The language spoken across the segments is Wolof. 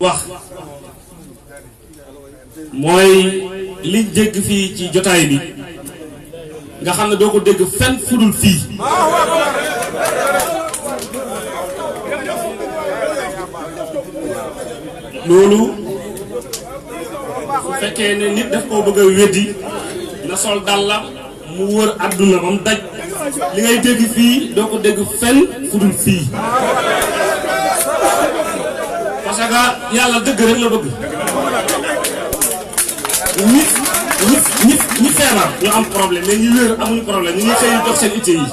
wax mooy liñ dégg fii ci jotaay bi nga xam ne doo ko dégg fenn fudul fii loolu su fekkee ne nit daf koo bëgg a weddi na sol dàllam mu wër àdduna ba mu daj li ngay dégg fii doo ko dégg fenn fudul fii parce que yàlla dëgg rek la bëgg ñi feebar ñu am problème mais ñi wér amuñu problème ñu ngi xëy dox seen itte yi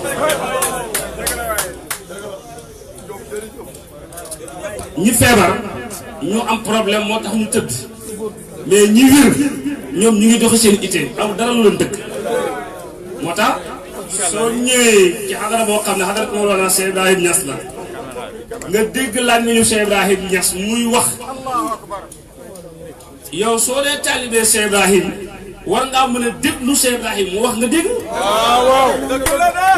ñi feebar ñu am problème moo tax ñu tëdd mais ñi wér ñoom ñu ngi doxi seen itte am dara lu leen dëkk moo tax soo ñëwee ci xadara boo xam ne xadara Mawlana Cheikh Ibrahim Niass la nga dégg laaj nañu Cheikh Ibrahim Niass muy wax yow soo dee taalibee Cheikh Ibrahim war ngaa mën a déglu Cheikh Ibrahim mu wax nga dégg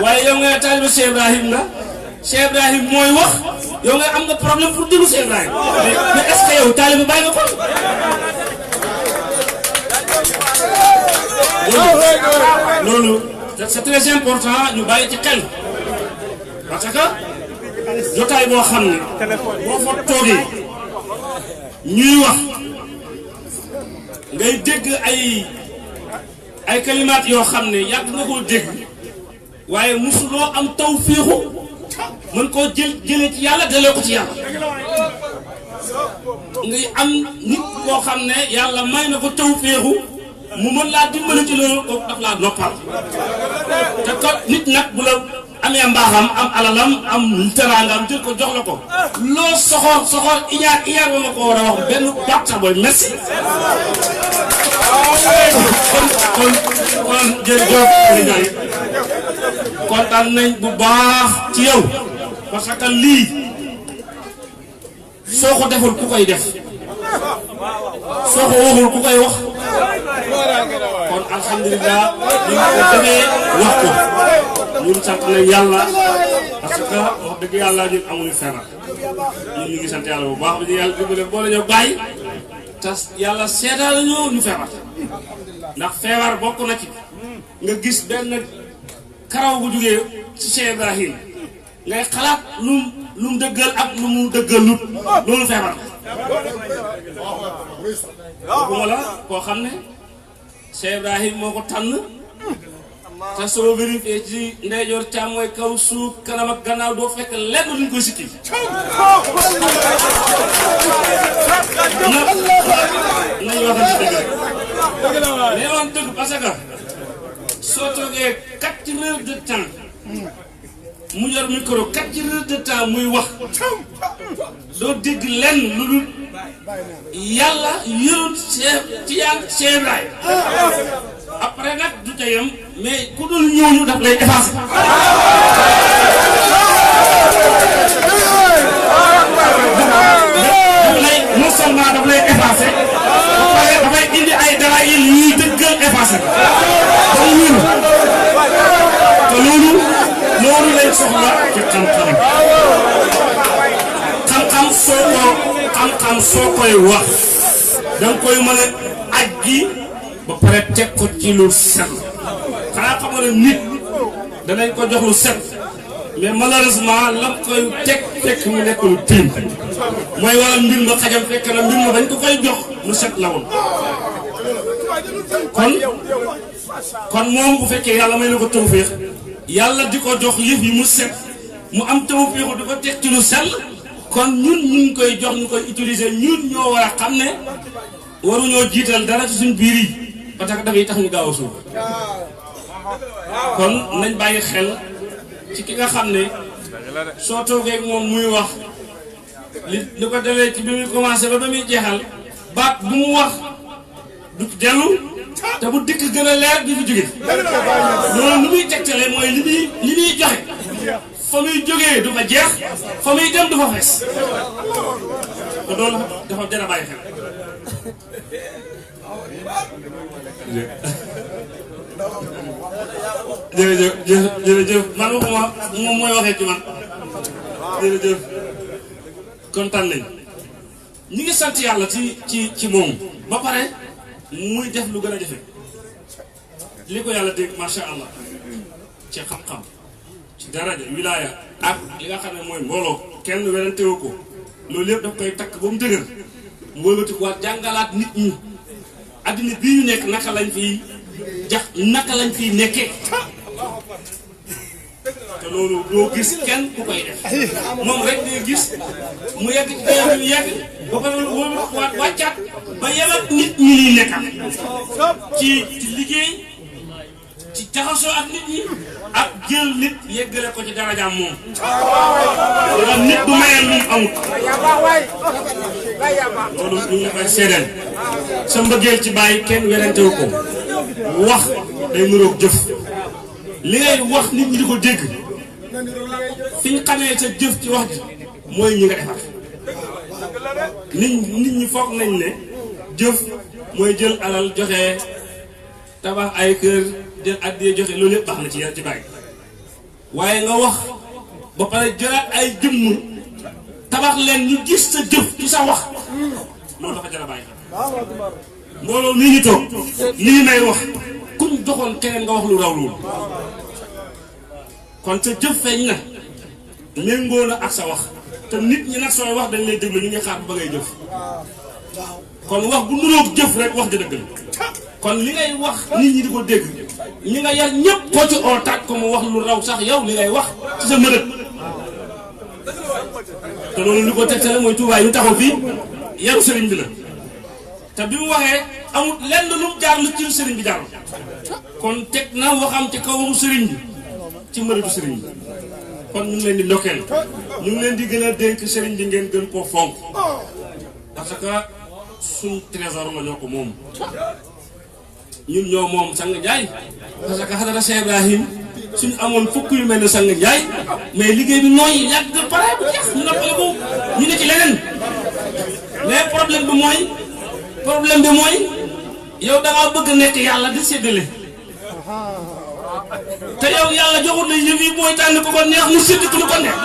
waaye yow nga taalibee Cheikh Ibrahim nga Cheikh Ibrahim mooy wax yow nga am nga problème pour déglu Cheikh Ibrahim mais est-ce que yow taalibe bàyyi nga ko loolu c'est très important ñu bàyyi ci xel parce que jotaay boo xam ne boo fa toogee ñuy wax ngay dégg ay kalimaat yoo xam ne yàgg nga koo dégg waaye musuloo am tawfiixu mën koo jëlee ci yàlla delloo ko ci yàlla ngay am nit koo xam ne yàlla may na ko tawfiixu mu mën laa dimbali ci loolu kooku daf laa noppal te ko nit nag bu la amee mbaaxam am alalam am teraangam jël ko jox la ko loo soxor iñaar ba ma ko war a wax benn baat sax booy merci kon jërëjëf Ndiaye kontaan nañ bu baax ci yow parce que lii soo ko deful ku koy def soo ko waxul ku koy wax kon alhamdulilah ñu ko demee wax ko ñun sant nañ yàlla parce que wax dëgg yàlla ñun amuñu feebar ñun ñu ngi sant yàlla bu baax bi ñu yàlla dimbale boo la ñoo bàyyi te yàlla seetaan la ñu feebar ndax feebar bokk na ci nga gis benn karaw bu jugee ci Cheikh Ibrahim ngay xalaat lu mu dëggal ak lu mu dëggalut loolu feebar waxuma la koo xam ne Cheikh Ibrahim moo ko tànn te soo vérifié ci ndeyjoor càmmooy kaw suuf kanam ak gannaaw doo fekk lenn luñ koy sikki nañu waxal ci dëgg rek mais woon dëgg parce que soo toogee 4 heures de temps mu yor micro 4 heures de temps muy wax doo dégg lenn lu dul yàlla yërul Cheikh Ibrahim après nag du ca yem mais ku dul ñooñu daf lay effacer non seulement daf lay effacer dafay indi ay dara yi ñuy dëggal effacer ba mu wér te loolu lañ soxla ci xam-xam soo koy wax danga koy mën a ajji ba pare teg ko ci lu set xanaa xam nga ne nit danañ ko jox lu set mais malheureusement lam koy teg fekk mu nekk lu tiim mooy waral mbir ma xajam fekk na mbir ma dañ ko koy jox lu set la woon kon moom bu fekkee yàlla may na ko tawfeex yàlla di ko jox yëf yi mu set mu am tawfeexu di ko teg ci lu sell kon ñun ñu ngi koy jox ñu koy utiliser ñun ñoo war a xam ne waruñoo jiital dara ci suñ biir yi parce que dafay tax ñu gaaw a suuf kon nañ bàyyi xel ci ki nga xam ne soo toogee ak moom muy wax li ko dalee ci bi muy commencé ba muy jeexal baat bu mu wax du dellu te bu dikk gën a leer di fi jóge loolu lu muy tegtale mooy li muy joxe fa muy jógee du fa jeex fa muy dem du fa fees te loolu dafa jar a bàyyi xel jërëjëf man waxuma moom mooy waxee ci man jërëjëf kontaan nañ ñi ngi sant yàlla ci moom ba pare muy def lu gën a jafe li ko yàlla dégg macha allah ci xam-xam ci daraja wilaaya ak li nga xam ne mooy mbooloo kenn werantewu ko loolu yëpp daf koy takk ba mu dëgër mbooloo ko jàngalaat nit ñi addina bii ñu nekk naka lañ fiy nekkee te loolu doo gis kenn ku koy def moom rek ngay gis mu yegg ci dayoo bi yegg ba pare wóolu waat wàccaat ba yebat nit ñi liy nekkal ci liggéey ci jaxasoo ak nit ñi ak jël nit yeggale ko ci darajaam moom wala nit du mayal lu mu amut loolu ñu ngi koy seedeel sa mbëggeel ci bàyyi kenn werantewu ko wax day nuroog jëf li ngay wax nit ñi di ko dégg fi ñu xamee sa jëf ci wax ji mooy ñi nga defar nit ñi foog nañ ne jëf mooy jël alal joxe tabax ay kër jël addiyee joxe loolu yëpp baax na ci bàyyi waaye nga wax ba pare jëlaat ay jëmm tabax leen ñu gis sa jëf ci sa wax loolu dafa jar a bàyyi mbooloo nii ñu toog lii may wax kuñ doxoon keneen nga wax lu raw loolu kon sa jëf feeñ na méngoo na ak sa wax te nit ñi nag sooy wax dañ lay déglu ñu ngi xaar ba ngay jëf kon wax bu nuroog jëf rek wax di dëgg la kon li ngay wax nit ñi di ko dégg ñi nga yar ñëpp koo ci oo taaj ko mu wax lu raw sax yow li ngay wax ci sa mënët te loolu li ko tegtale mooy tuubaay ñu taxaw fii yaru sëriñ bi la te bi mu waxee amul lenn lu mu jaar lu ci sëriñ bi jaar kon teg na waxam ci kaw waxu sëriñ bi ci mënatu sëriñ bi kon ñu ngi leen di ndokkeel ñu ngi leen di gën a dénk sëriñ bi ngeen gën koo fonk parce que suñ trésor la ñoo ko moom ñun ñoo moom Sang Njaay parce que xadara Cheikh Ibrahim suñu amoon fukk yu mel ne Sang Njaay mais liggéey bi nooy yàgg pare bu jeex ñu noppale ko ñu ne ci leneen mais problème bi mooy yow da ngaa bëgg nekk yàlla di séddale te yow yàlla joxul la yëf yi mooy tànn ko neex mu sédd ku lu ko neex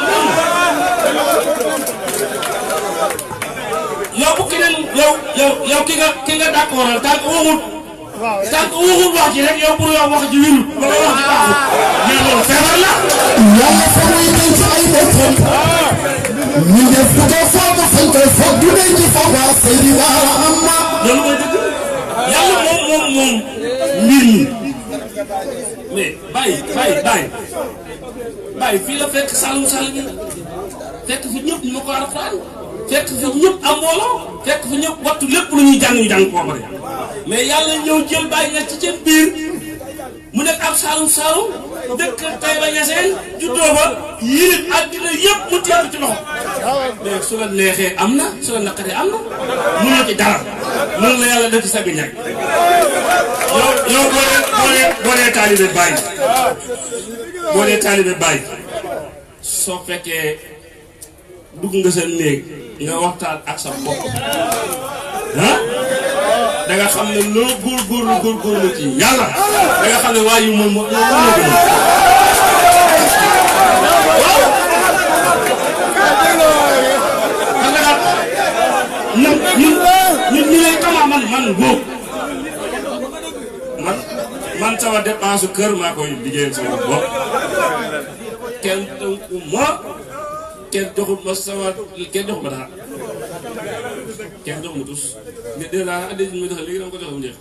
yow bu keneen yow ki nga d'accordal tant que waxul wax ji rek yow pour yow wax ji wirul wala wax ji baaxul mais loolu feebar la yàlla fa muy denc ci ay boppam ñu def ko foog a fañ koy foog du denc foog waa Seydi Bara Amma loolu mooy dëgg yàlla moom mbir mi mais bàyyi fii la fekk Saloum bi fekk fi ñëpp ñu ma ko Alxuraan fekk fi ñëpp am mbooloo fekk fi ñëpp wattu lépp lu ñuy jàng ñu jàng koo bare mais yàlla ñëw jël bàyyi nga ci seen biir mu nekk ab Saloum dëkk Taïba Niassène juddoo ba yilif àddina yëpp mu teew ci loxo mais su la neexee am na su la naqaree am na mënoo ci dara noonu la yàlla def ci Sang Njaay yow boo dee taalibe bàyyi soo fekkee dugg nga sa néeg nga waxtaan ak sa bopp da nga xam ne loo góorgóorlu ci yàlla da nga xam ne waa yu moom ñun ñu lay tama man góob man sama dépense kër maa koy liggéeyal sama bopp kenn tënku ma kenn joxut ma dara kenn joxut ma tus mais dèjà addi ñu ma joxe léegi dama ko joxe mu jeex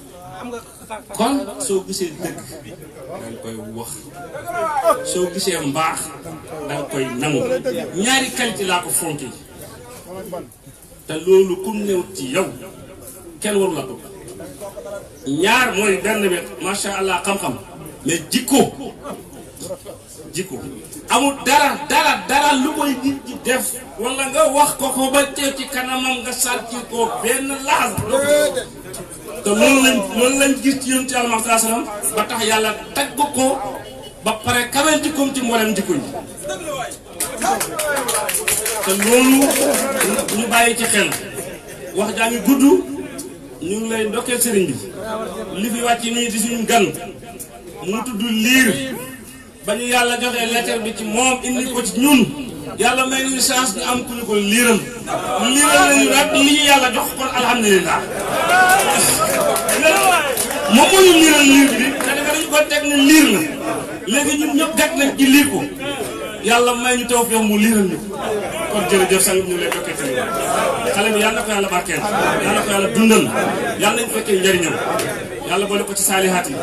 kon soo gisee dëgg danga koy wax soo gisee mbaax danga koy nangu ñaari qualité laa ko fonki te loolu kum néew ci yow kenn waru la ko ñaar mooy benn bi macha allah xam-xam mais jikko amul dara lu koy nit ñi def wala nga wax ko ba teew ci kanamam nga sànci ko benn laas te loolu lañ gis ci yonent Yàlla Muhammad sallallahu alayhi wasallam ba tax yàlla tagg ko ba pare kawel jikkoom ci mboolem jikko yi te loolu ñu bàyyi ci xel wax jaa ngi gudd ñu ngi lay ndokkeel sëriñ bi li fi wàcc nii di suñu gan mu tudd liir ba ñu yàlla joxee lettre bi ci moom indi ko ci ñun yàlla may ñu chance ñu am ku ñu ko liiral nañu nag li ñu yàlla jox kon alhamdulilah moom moo ñu liiral liir bi dañu ko teg ne liir na léegi ñun ñëpp gàtt nañ ci liir ko yàlla may ñu taw fi mu liiral ñu kon jërëjëf sang ñu lay jokkee tey xale bi yàlla na ko yàlla barkeel yàlla na ko yàlla dundal yàlla nañu fekkee njëriñam yàlla boole ko ci saalihaat yi